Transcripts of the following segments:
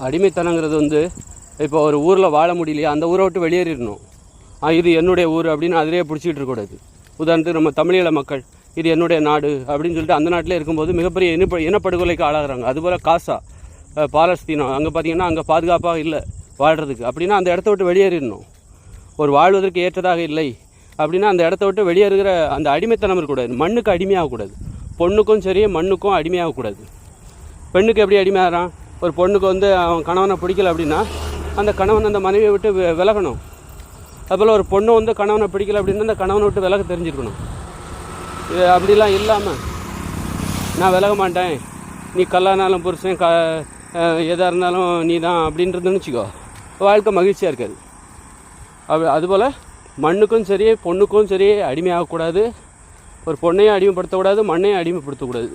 அடிமைத்தனங்கிறது வந்து இப்போ ஒரு ஊரில் வாழ முடியலையா, அந்த ஊரை விட்டு வெளியேறிடணும். இது என்னுடைய ஊர் அப்படின்னு அதிலே பிடிச்சிக்கிட்டு இருக்கக்கூடாது. உதாரணத்துக்கு நம்ம தமிழீழ மக்கள் இது என்னுடைய நாடு அப்படின்னு சொல்லிட்டு அந்த நாட்டிலே இருக்கும்போது மிகப்பெரிய இனப்படுகொலைக்கு ஆளாகிறாங்க. அதுபோல் காசா, பாலஸ்தீனம், அங்கே பார்த்திங்கன்னா அங்கே பாதுகாப்பாக இல்லை வாழ்கிறதுக்கு. அப்படின்னா அந்த இடத்த விட்டு வெளியேறிடணும். ஒரு வாழ்வதற்கு ஏற்றதாக இல்லை அப்படின்னா அந்த இடத்த விட்டு வெளியேறுகிற அந்த அடிமைத்தனம் இருக்கக்கூடாது. மண்ணுக்கு அடிமையாகக்கூடாது. பொண்ணுக்கும் சரி மண்ணுக்கும் அடிமையாகக்கூடாது. பெண்ணுக்கு எப்படி அடிமையாகிறான்? ஒரு பொண்ணுக்கு வந்து அவன் கணவனை பிடிக்கல அப்படின்னா அந்த கணவன் அந்த மனைவியை விட்டு விலகணும். அதுபோல் ஒரு பொண்ணு வந்து கணவனை பிடிக்கல அப்படின்னா அந்த கணவனை விட்டு விலக தெரிஞ்சுக்கணும். இது அப்படிலாம் இல்லாமல் நான் விலக மாட்டேன், நீ கல்லானாலும் புருஷன் எதாக இருந்தாலும் நீ தான் அப்படின்றதுன்னு வச்சுக்கோ, வாழ்க்கை மகிழ்ச்சியாக இருக்காது. அதுபோல் மண்ணுக்கும் சரி பொண்ணுக்கும் சரி அடிமையாகக்கூடாது. ஒரு பொண்ணையும் அடிமைப்படுத்தக்கூடாது, மண்ணையும் அடிமைப்படுத்தக்கூடாது.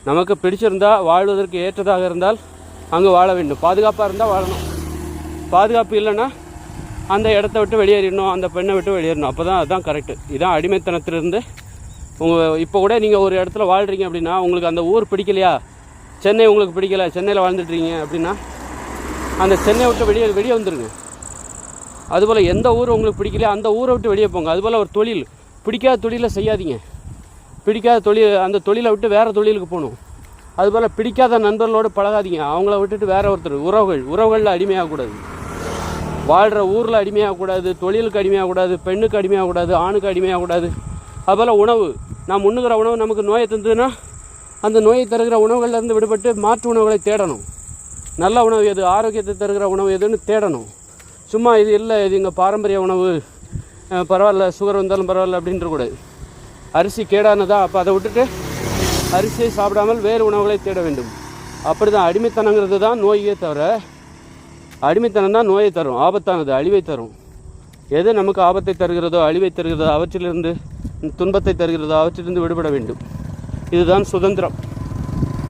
நமக்கு பிடிச்சிருந்தா, வாழ்வதற்கு ஏற்றதாக இருந்தால் அங்கே வாழ வேண்டும். பாதுகாப்பாக இருந்தால் வாழணும். பாதுகாப்பு இல்லைன்னா அந்த இடத்த விட்டு வெளியேறிடணும், அந்த பெண்ணை விட்டு வெளியேறணும். அப்போ தான் அதுதான் கரெக்டு. இதுதான் அடிமைத்தனத்திலிருந்து. இப்போ கூட நீங்கள் ஒரு இடத்துல வாழ்கிறீங்க அப்படின்னா உங்களுக்கு அந்த ஊர் பிடிக்கலையா, சென்னை உங்களுக்கு பிடிக்கலை, சென்னையில் வாழ்ந்துட்டுருக்கீங்க அப்படின்னா அந்த சென்னையை விட்டு வெளியே வந்துடுங்க. அதுபோல் எந்த ஊர் உங்களுக்கு பிடிக்கலையா அந்த ஊரை விட்டு வெளியே போங்க. அதுபோல் ஒரு தொழில், பிடிக்காத தொழிலை செய்யாதீங்க. பிடிக்காத தொழில், அந்த தொழிலை விட்டு வேறு தொழிலுக்கு போகணும். அதுபோல் பிடிக்காத நண்பர்களோடு பழகாதீங்க. அவங்கள விட்டுட்டு வேறு ஒருத்தர் உறவுகளில் அடிமையாகக்கூடாது. வாழ்கிற ஊரில் அடிமையாகக்கூடாது, தொழிலுக்கு அடிமையாகக்கூடாது, பெண்ணுக்கு அடிமையாகக்கூடாது, ஆணுக்கு அடிமையாகக்கூடாது. அதுபோல் உணவு, நாம் உண்ணுகிற உணவு நமக்கு நோயை தந்ததுன்னா அந்த நோயை தருகிற உணவுகள்லேருந்து விடுபட்டு மாற்று உணவுகளை தேடணும். நல்ல உணவு எது, ஆரோக்கியத்தை தருகிற உணவு எதுன்னு தேடணும். சும்மா இது இல்லை, இது எங்கள் பாரம்பரிய உணவு, பரவாயில்ல, சுகர் வந்தாலும் பரவாயில்ல அப்படின்ற கூடாது. அரிசி கேடானதா, அப்போ அதை விட்டுட்டு அரிசியை சாப்பிடாமல் வேறு உணவுகளை தேட வேண்டும். அப்படி தான் அடிமைத்தனங்கிறது தான் நோயே தவிர, அடிமைத்தனம் தான் நோயை தரும், ஆபத்தானது, அழிவை தரும். எது நமக்கு ஆபத்தை தருகிறதோ, அழிவை தருகிறதோ, அவற்றிலிருந்து துன்பத்தை தருகிறதோ அவற்றிலிருந்து விடுபட வேண்டும். இதுதான் சுதந்திரம்.